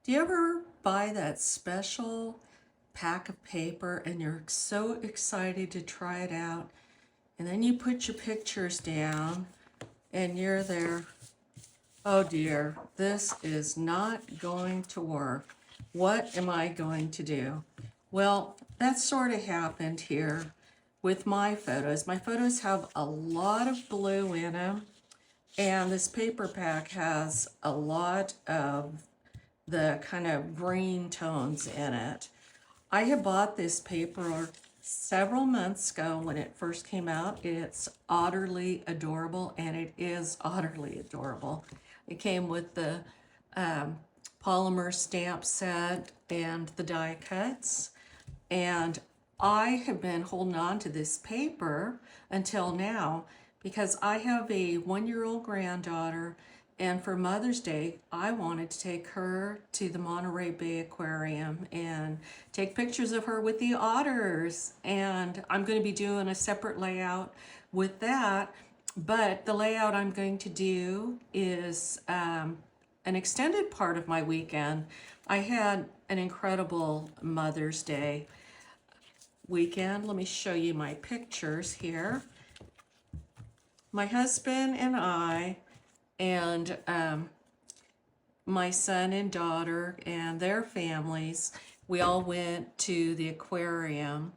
Do you ever buy that special pack of paper and you're so excited to try it out, and then you put your pictures down and you're there, oh dear, this is not going to work. What am I going to do? Well, that sort of happened here with my photos. My photos have a lot of blue in them, and this paper pack has a lot of the kind of green tones in it. I had bought this paper several months ago when it first came out. It's utterly adorable, and it is utterly adorable. It came with the polymer stamp set and the die cuts, and I have been holding on to this paper until now because I have a 1-year-old granddaughter, and for Mother's Day, I wanted to take her to the Monterey Bay Aquarium and take pictures of her with the otters. And I'm going to be doing a separate layout with that. But the layout I'm going to do is an extended part of my weekend. I had an incredible Mother's Day weekend. Let me show you my pictures here. My husband and I and my son and daughter and their families, we all went to the aquarium.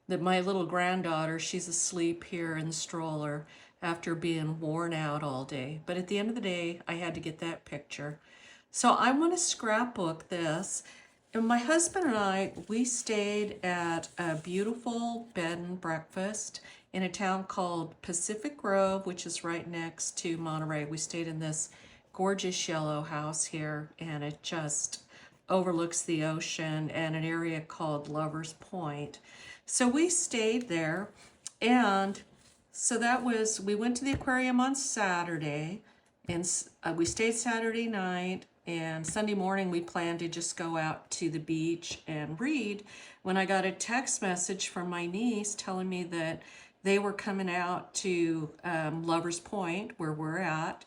My little granddaughter, she's asleep here in the stroller after being worn out all day. But at the end of the day, I had to get that picture. So I want to scrapbook this. And my husband and I, we stayed at a beautiful bed and breakfast in a town called Pacific Grove, which is right next to Monterey. We stayed in this gorgeous yellow house here, and it just overlooks the ocean and an area called Lover's Point. So we stayed there, and so we went to the aquarium on Saturday, and we stayed Saturday night, and Sunday morning we planned to just go out to the beach and read when I got a text message from my niece telling me that they were coming out to Lover's Point, where we're at,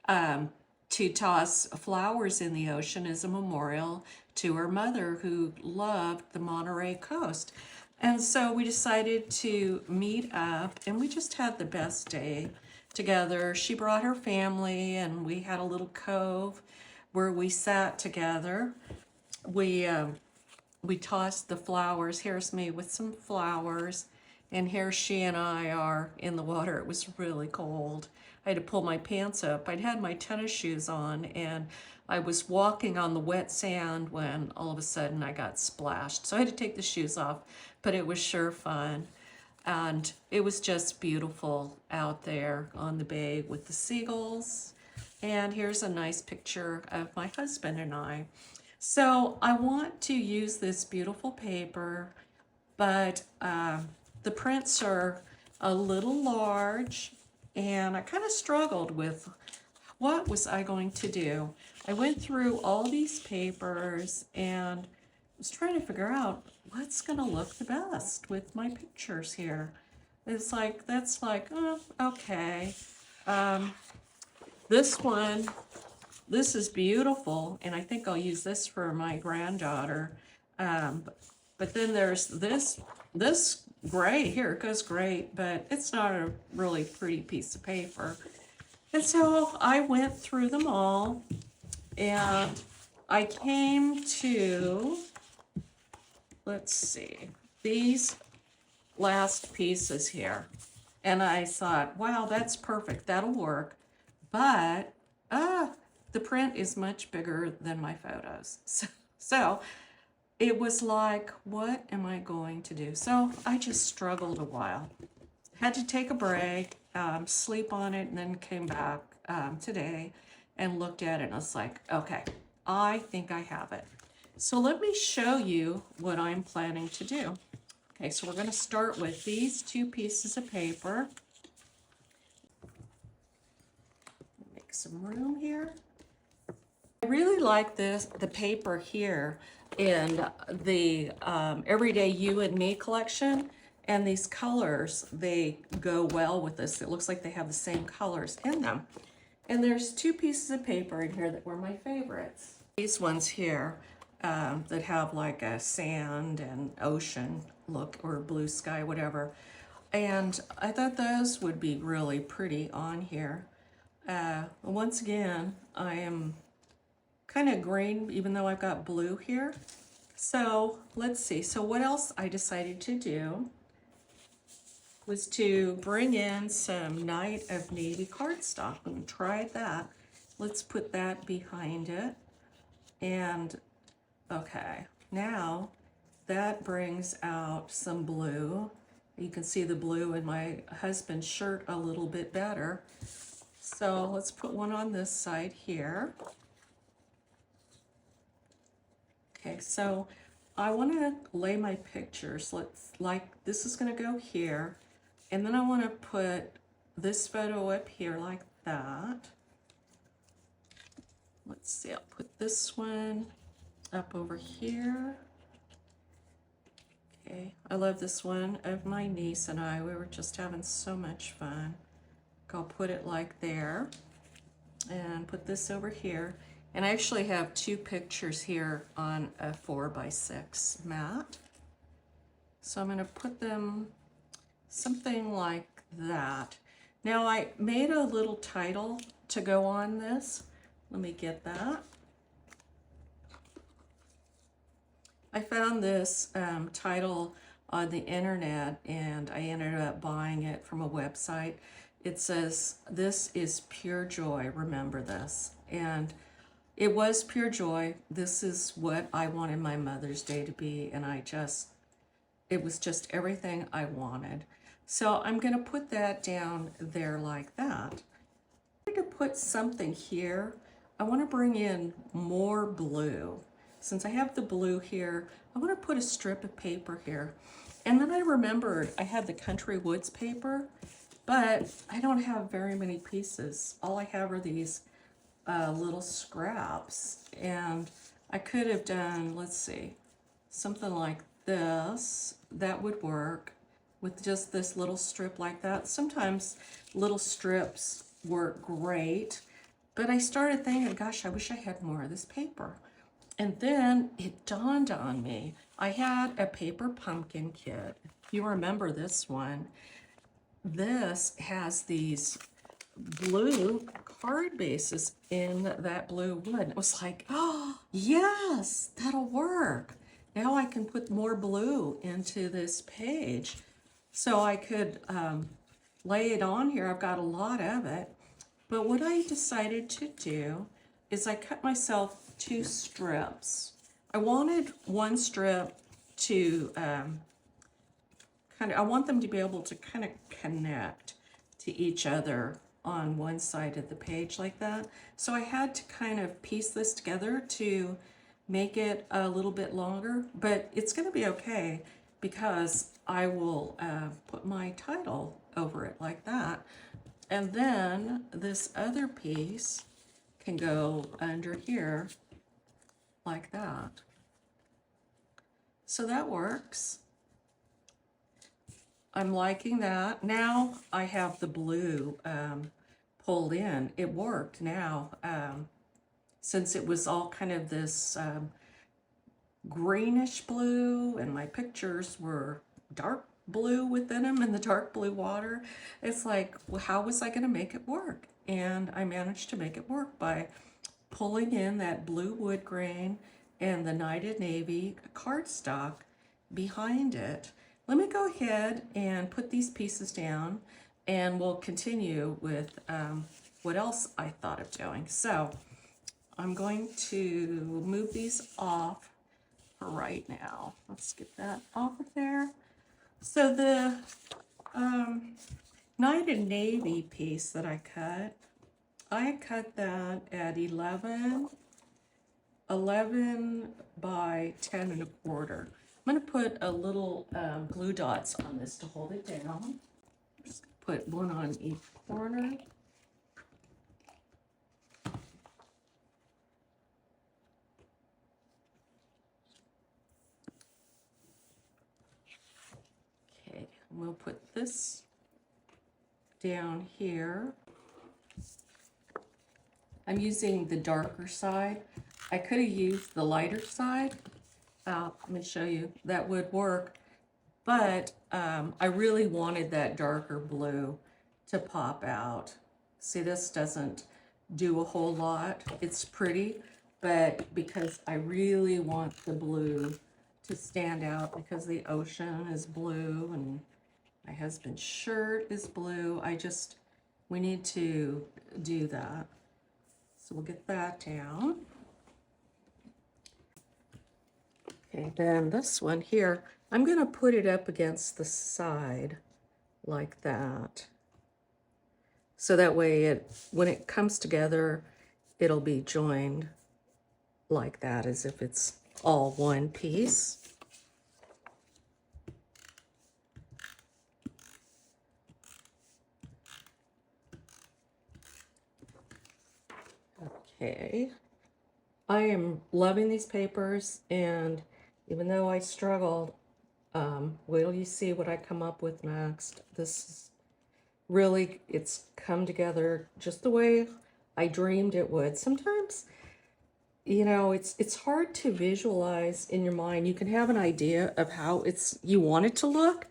to toss flowers in the ocean as a memorial to her mother, who loved the Monterey coast. And so we decided to meet up, and we just had the best day together. She brought her family, and we had a little cove where we sat together. We tossed the flowers. Here's me with some flowers. And here she and I are in the water. It was really cold. I had to pull my pants up. I'd had my tennis shoes on, and I was walking on the wet sand when all of a sudden I got splashed. So I had to take the shoes off, but it was sure fun. And it was just beautiful out there on the bay with the seagulls. And here's a nice picture of my husband and I. So I want to use this beautiful paper, but the prints are a little large, and I kind of struggled with what was I going to do. I went through all these papers and was trying to figure out what's going to look the best with my pictures here. It's like, that's like, oh, okay. This one, this is beautiful, and I think I'll use this for my granddaughter. But then there's this gray here. It goes great, but it's not a really pretty piece of paper. And so I went through them all, and I came to, let's see, these last pieces here. And I thought, wow, that's perfect. That'll work. But the print is much bigger than my photos. So it was like, what am I going to do? So I just struggled a while. Had to take a break, sleep on it, and then came back today and looked at it, and I was like, okay, I think I have it. So let me show you what I'm planning to do. Okay, so we're going to start with these two pieces of paper. Make some room here. I really like the paper here in the Everyday You and Me collection, and these colors, they go well with this. It looks like they have the same colors in them. And there's two pieces of paper in here that were my favorites. These ones here, that have like a sand and ocean look or blue sky, whatever. And I thought those would be really pretty on here. Once again, I am kind of green, even though I've got blue here. So let's see. So what else I decided to do was to bring in some Night of Navy cardstock and tried that. Let's put that behind it. And okay, now that brings out some blue. You can see the blue in my husband's shirt a little bit better. So let's put one on this side here. Okay, so I want to lay my pictures. This is going to go here. And then I want to put this photo up here like that. Let's see, I'll put this one up over here. Okay, I love this one of my niece and I. We were just having so much fun. I'll put it like there and put this over here. And I actually have two pictures here on a 4x6 mat. So I'm going to put them something like that. Now I made a little title to go on this. Let me get that. I found this title on the internet and I ended up buying it from a website. It says, "This is pure joy, remember this." And it was pure joy. This is what I wanted my Mother's Day to be, and it was just everything I wanted. So I'm going to put that down there like that. I'm going to put something here. I want to bring in more blue. Since I have the blue here, I want to put a strip of paper here. And then I remembered I had the Country Woods paper, but I don't have very many pieces. All I have are these little scraps. And I could have done, let's see, something like this. That would work with just this little strip like that. Sometimes little strips work great, but I started thinking, gosh, I wish I had more of this paper. And then it dawned on me, I had a paper pumpkin kit. If you remember this one, this has these blue card bases in that blue wood. It was like, oh, yes, that'll work. Now I can put more blue into this page. So I could lay it on here. I've got a lot of it. But what I decided to do is I cut myself 2 strips. I wanted one strip to I want them to be able to kind of connect to each other on one side of the page like that. So I had to kind of piece this together to make it a little bit longer, but it's going to be okay because I will put my title over it like that. And then this other piece can go under here like that. So that works. I'm liking that. Now I have the blue pulled in. It worked now. Since it was all kind of this greenish blue and my pictures were dark blue within them in the dark blue water, it's like, well, how was I going to make it work? And I managed to make it work by pulling in that blue wood grain and the Night of Navy cardstock behind it. Let me go ahead and put these pieces down and we'll continue with what else I thought of doing. So I'm going to move these off for right now. Let's get that off of there. So the Night of Navy piece that I cut that at 11 by 10 1/4. I'm going to put a little glue dots on this to hold it down. Just put one on each corner. Okay, and we'll put this down here. I'm using the darker side. I could have used the lighter side. Let me show you. That would work. But I really wanted that darker blue to pop out. See, this doesn't do a whole lot. It's pretty, but because I really want the blue to stand out because the ocean is blue and my husband's shirt is blue. We need to do that. So we'll get that down. Okay, then this one here, I'm gonna put it up against the side like that. So that way when it comes together, it'll be joined like that, as if it's all one piece. Okay, I am loving these papers, and even though I struggled, wait till you see what I come up with next. This is really, it's come together just the way I dreamed it would. Sometimes, you know, it's hard to visualize in your mind. You can have an idea of how you want it to look,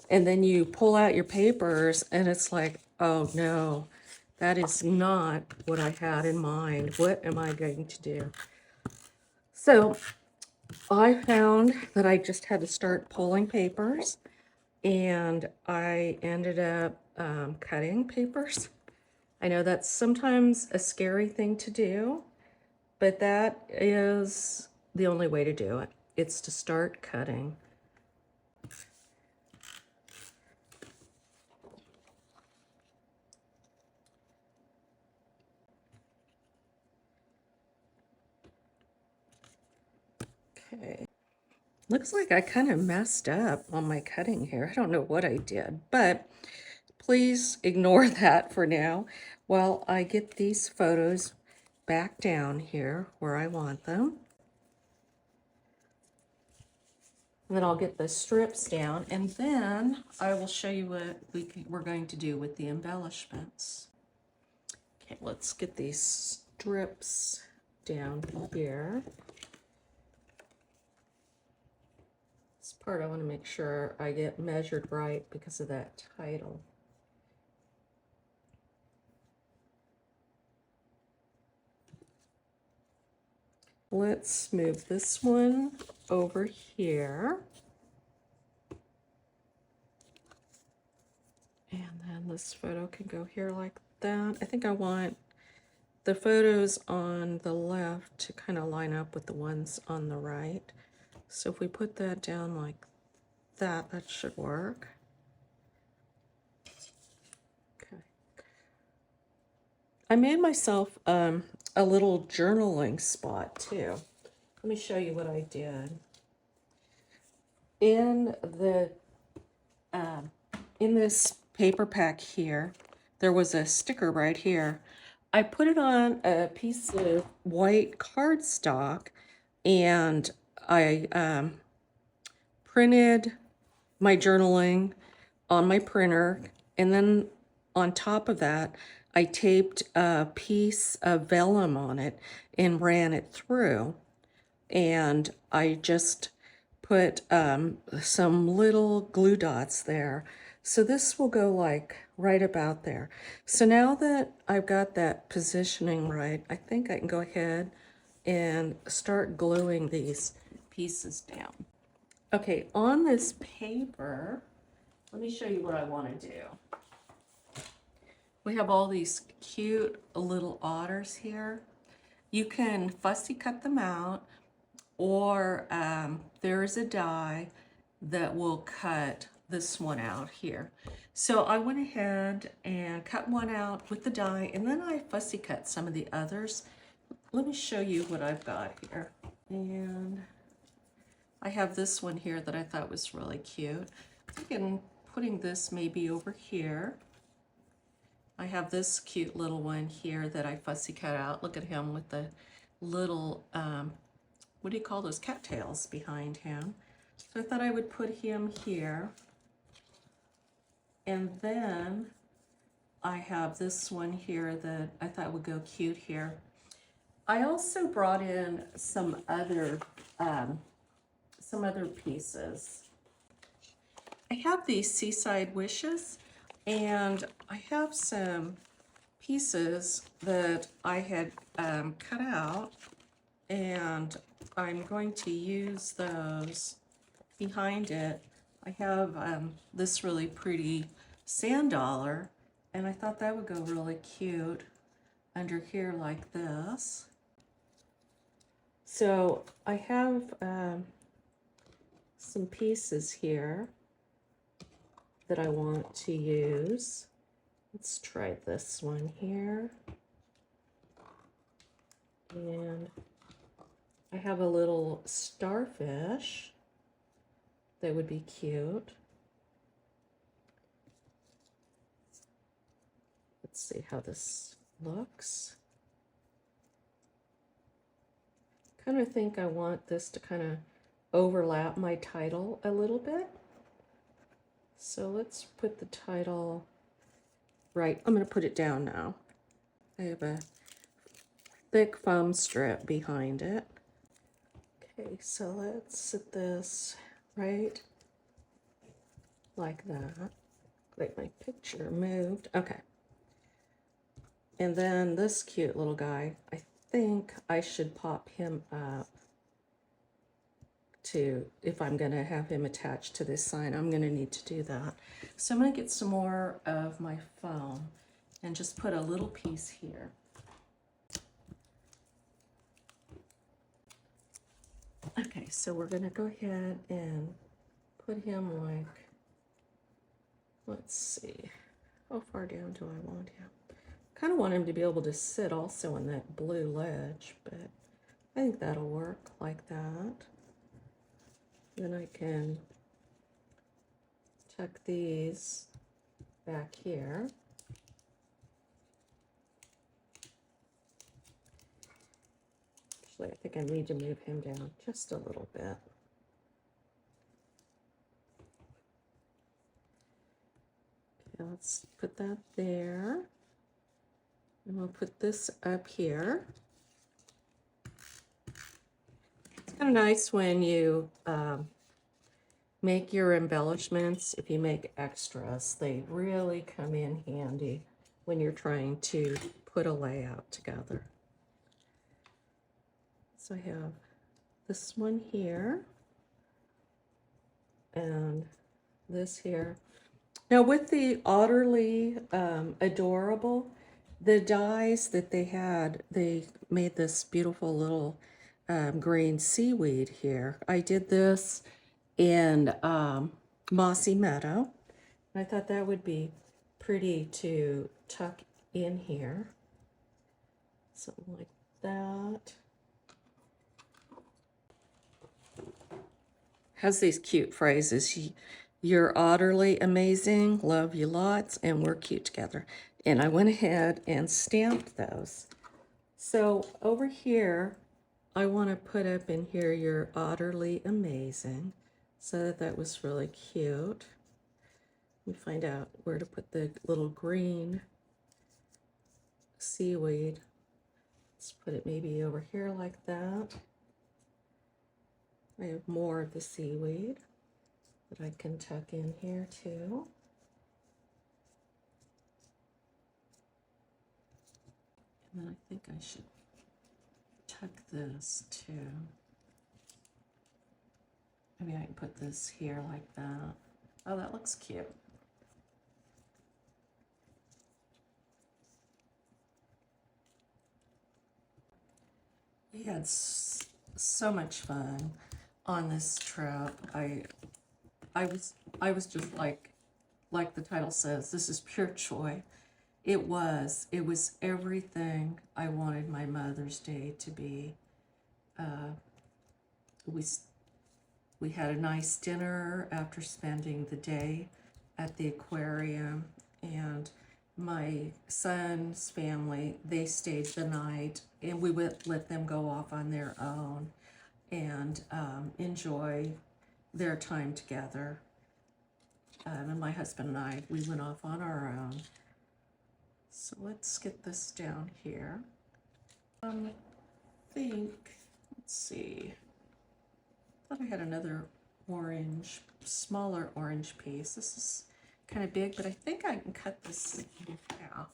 and then you pull out your papers and it's like, oh no, that is not what I had in mind. What am I going to do? So I found that I just had to start pulling papers, and I ended up cutting papers. I know that's sometimes a scary thing to do, but that is the only way to do it. It's to start cutting. Okay. Looks like I kind of messed up on my cutting here. I don't know what I did, but please ignore that for now while I get these photos back down here where I want them. And then I'll get the strips down, and then I will show you what we're going to do with the embellishments. Okay, let's get these strips down here. This part I want to make sure I get measured right because of that title. Let's move this one over here. And then this photo can go here like that. I think I want the photos on the left to kind of line up with the ones on the right. So if we put that down like that, that should work. Okay. I made myself a little journaling spot too. Let me show you what I did. In this paper pack here, there was a sticker right here. I put it on a piece of white cardstock, and I printed my journaling on my printer, and then on top of that, I taped a piece of vellum on it and ran it through. And I just put some little glue dots there. So this will go like right about there. So now that I've got that positioning right, I think I can go ahead and start gluing these pieces down. Okay, on this paper, let me show you what I want to do. We have all these cute little otters here. You can fussy cut them out, or there is a die that will cut this one out here. So I went ahead and cut one out with the die, and then I fussy cut some of the others. Let me show you what I've got here. And I have this one here that I thought was really cute. I'm thinking putting this maybe over here. I have this cute little one here that I fussy cut out. Look at him with the little, what do you call those, cattails behind him. So I thought I would put him here. And then I have this one here that I thought would go cute here. I also brought in some other pieces. I have these Seaside Wishes, and I have some pieces that I had cut out, and I'm going to use those behind it. I have this really pretty sand dollar, and I thought that would go really cute under here like this. So I have some pieces here that I want to use. Let's try this one here. And I have a little starfish that would be cute. Let's see how this looks. Kind of think I want this to kind of overlap my title a little bit. So let's put the title right. I'm going to put it down now. I have a thick foam strip behind it. Okay, so let's set this right like that. Like my picture moved. Okay. And then this cute little guy, I think I should pop him up to, if I'm going to have him attached to this sign, I'm going to need to do that. So I'm going to get some more of my foam and just put a little piece here. Okay, so we're going to go ahead and put him like, let's see, how far down do I want him? Kind of want him to be able to sit also on that blue ledge, but I think that'll work like that. Then I can tuck these back here. Actually, I think I need to move him down just a little bit. Okay, let's put that there. And we'll put this up here. It's kind of nice when you make your embellishments. If you make extras, they really come in handy when you're trying to put a layout together. So I have this one here and this here. Now with the Utterly Adorable, the dies that they had, they made this beautiful little green seaweed here. I did this in Mossy Meadow. I thought that would be pretty to tuck in here. Something like that. Has these cute phrases. You're utterly amazing, love you lots, and we're cute together. And I went ahead and stamped those. So over here, I want to put up in here, you're utterly amazing. So that was really cute. Let me find out where to put the little green seaweed. Let's put it maybe over here like that. I have more of the seaweed that I can tuck in here too. And then I think I should tuck this too. Maybe I can put this here like that. Oh, that looks cute. We had so much fun on this trip. I was just like the title says, this is pure joy. It was everything I wanted my Mother's Day to be. We had a nice dinner after spending the day at the aquarium, and my son's family, they stayed the night, and we would let them go off on their own and enjoy their time together. And my husband and I, we went off on our own. So let's get this down here. think, let's see, I thought I had another orange, smaller orange piece. This is kind of big, but I think I can cut this in half.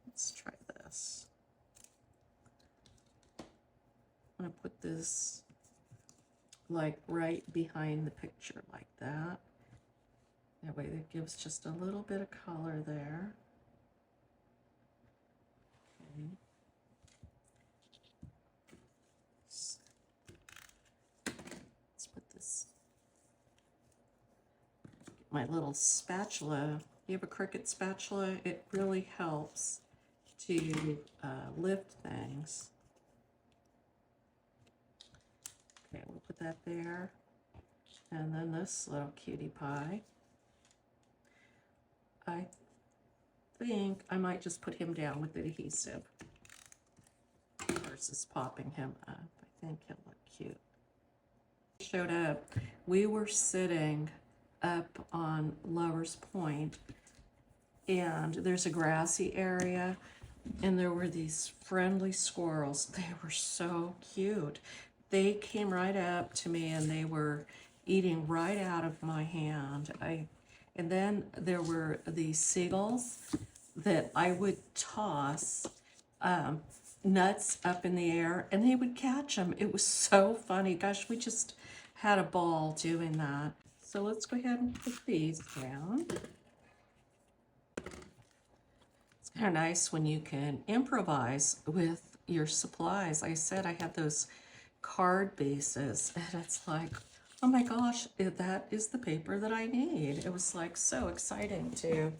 Let's try this. I'm gonna put this like right behind the picture like that. That way that gives just a little bit of color there. Okay. Let's put this, my little spatula. You have a Cricut spatula, it really helps to lift things. Okay, we'll put that there. And then this little cutie pie. I think I might just put him down with the adhesive versus popping him up. I think he'll look cute. Showed up, we were sitting up on Lover's Point, and there's a grassy area, and there were these friendly squirrels. They were so cute. They came right up to me and they were eating right out of my hand. And then there were these seagulls that I would toss nuts up in the air and they would catch them. It was so funny. Gosh, we just had a ball doing that. So let's go ahead and put these down. It's kind of nice when you can improvise with your supplies. Like I said, I had those card bases and it's like, oh my gosh, that is the paper that I need. It was like so exciting to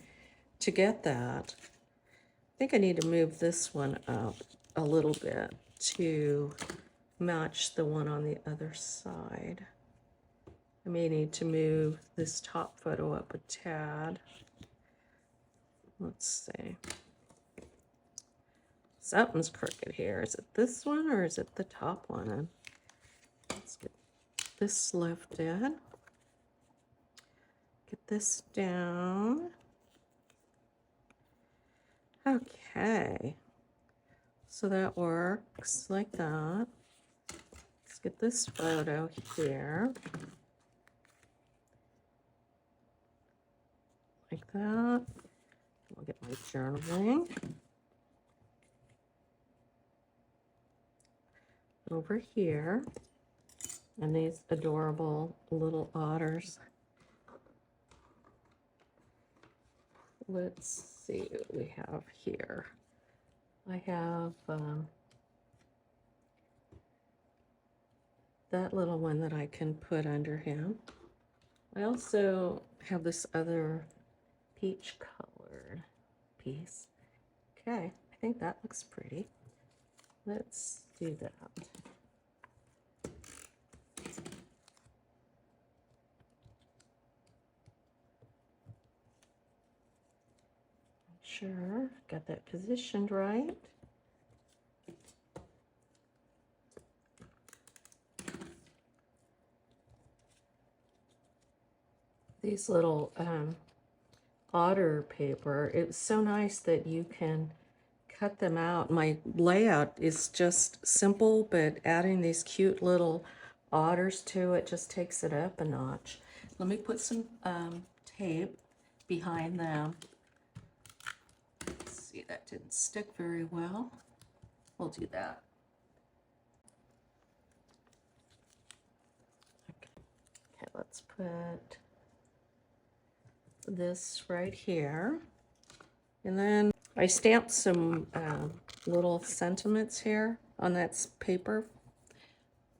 get that. I think I need to move this one up a little bit to match the one on the other side. I may need to move this top photo up a tad. Let's see. Something's crooked here. Is it this one or is it the top one? Let's get this lifted. Get this down. Okay. So that works like that. Let's get this photo here. Like that. I'll get my journaling. Over here. And these adorable little otters. Let's see what we have here. I have that little one that I can put under him. I also have this other peach colored piece. Okay, I think that looks pretty. Let's do that. Sure, got that positioned right. These little otter paper, it's so nice that you can cut them out. My layout is just simple, but adding these cute little otters to it just takes it up a notch. Let me put some tape behind them. Let's see, that didn't stick very well. We'll do that. Okay, let's put this right here. And then I stamped some little sentiments here on that paper.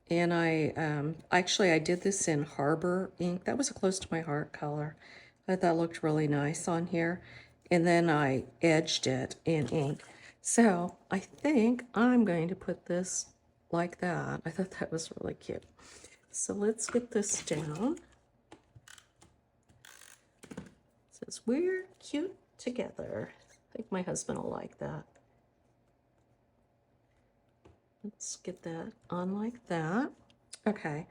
And I did this in Harbor ink. That was close to my heart color. I thought that looked really nice on here. And then I edged it in ink. So I think I'm going to put this like that. I thought that was really cute. So let's get this down. It says, we're cute together. I think my husband will like that. Let's get that on like that. Okay.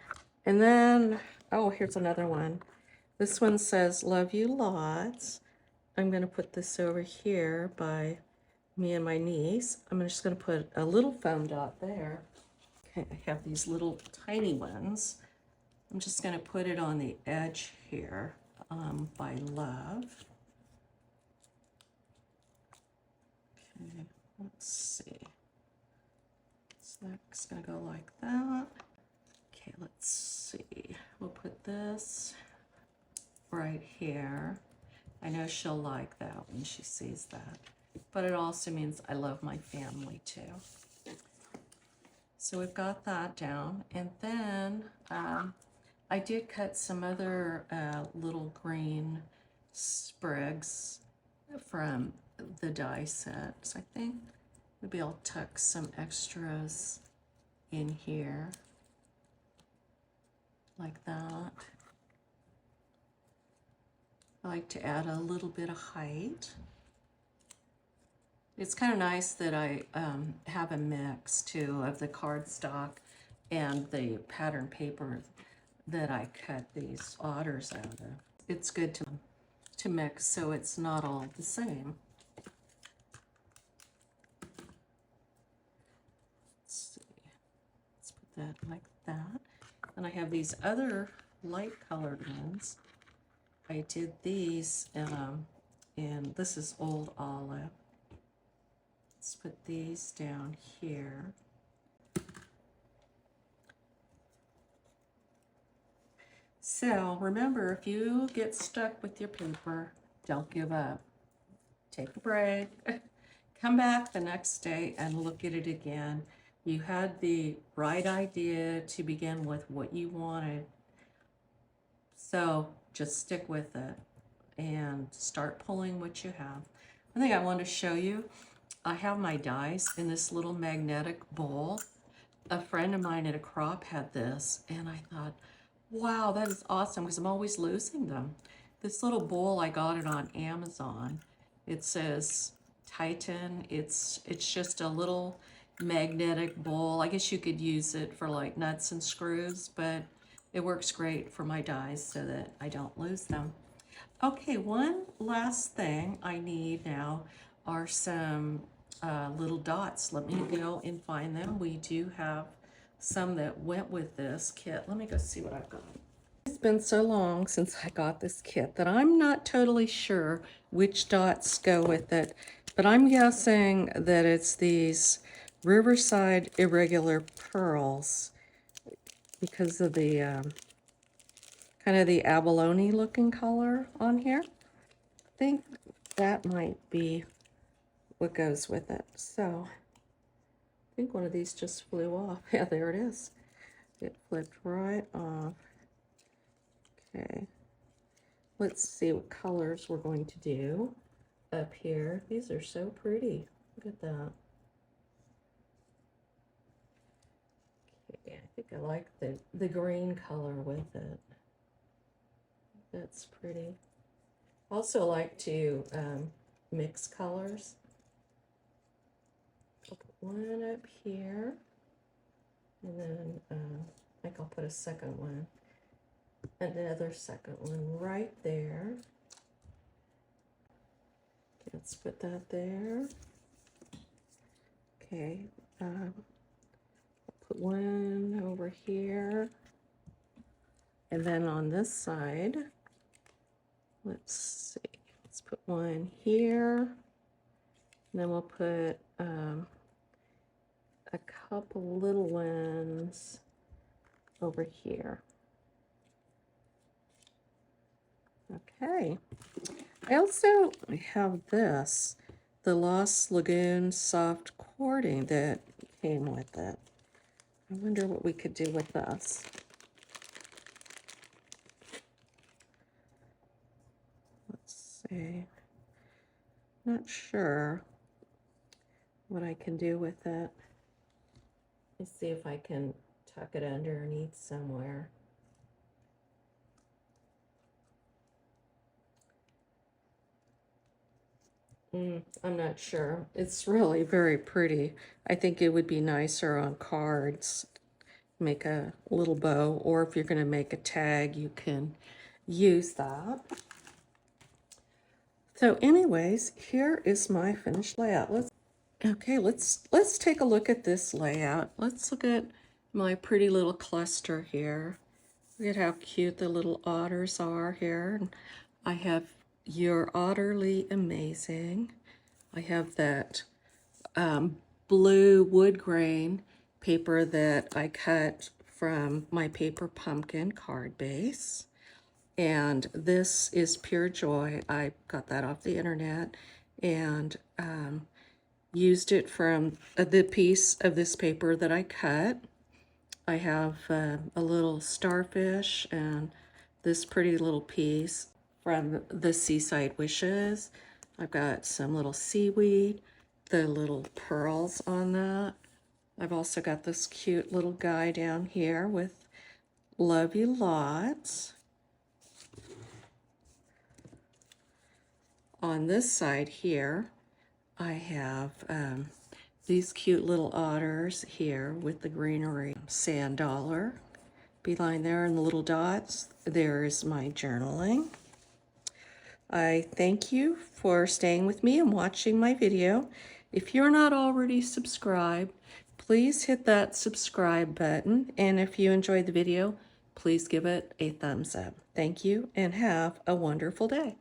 And then, oh, here's another one. This one says, love you lots. I'm going to put this over here by me and my niece. I'm just going to put a little foam dot there. Okay, I have these little tiny ones. I'm just going to put it on the edge here by Love. Okay, let's see. So that's going to go like that. Okay, let's see. We'll put this right here. I know she'll like that when she sees that. But it also means I love my family too. So we've got that down. And then I did cut some other little green sprigs from the die set. So I think maybe I'll tuck some extras in here like that. I like to add a little bit of height. It's kind of nice that I have a mix too of the cardstock and the pattern paper that I cut these otters out of. It's good to mix so it's not all the same. Let's see. Let's put that like that. And I have these other light colored ones. I did these in this is Old Olive. Let's put these down here. So remember, if you get stuck with your paper, don't give up. Take a break, come back the next day and look at it again. You had the right idea to begin with what you wanted. So just stick with it and start pulling what you have. One thing I want to show you, I have my dies in this little magnetic bowl. A friend of mine at a crop had this, and I thought, wow, that is awesome, because I'm always losing them. This little bowl, I got it on Amazon. It says Titan. It's just a little magnetic bowl. I guess you could use it for like nuts and screws, but it works great for my dies so that I don't lose them. Okay, one last thing I need now are some little dots. Let me go and find them. We do have some that went with this kit. Let me go see what I've got. It's been so long since I got this kit that I'm not totally sure which dots go with it, but I'm guessing that it's these Riverside Irregular Pearls because of the kind of the abalone looking color on here. I think that might be what goes with it. So I think one of these just flew off. Yeah, there it is. It flipped right off. Okay, let's see what colors we're going to do up here. These are so pretty. Look at that. Okay, I think I like the green color with it. That's pretty. Also like to mix colors. I'll put one up here, and then I think I'll put a second one, another second one right there. Okay, let's put that there. Okay, I'll put one over here, and then on this side, let's see, let's put one here, and then we'll put a couple little ones over here. Okay, I also have this, the Lost Lagoon soft cording that came with it. I wonder what we could do with this. Let's see. Not sure what I can do with it. Let's see if I can tuck it underneath somewhere. I'm not sure. It's really very pretty. I think it would be nicer on cards. Make a little bow, or if you're going to make a tag, you can use that. So anyways, here is my finished layout. Okay, let's take a look at this layout. Let's look at my pretty little cluster here. Look at how cute the little otters are here. And I have You're Otterly Amazing. I have that blue wood grain paper that I cut from my paper pumpkin card base. And this is Pure Joy. I got that off the internet and used it from the piece of this paper that I cut. I have a little starfish and this pretty little piece from the Seaside Wishes. I've got some little seaweed, the little pearls on that. I've also got this cute little guy down here with Love You Lots. On this side here, I have these cute little otters here with the greenery. Sand dollar beeline there and the little dots. There's my journaling. I thank you for staying with me and watching my video. If you're not already subscribed, please hit that subscribe button. And if you enjoyed the video, please give it a thumbs up. Thank you and have a wonderful day.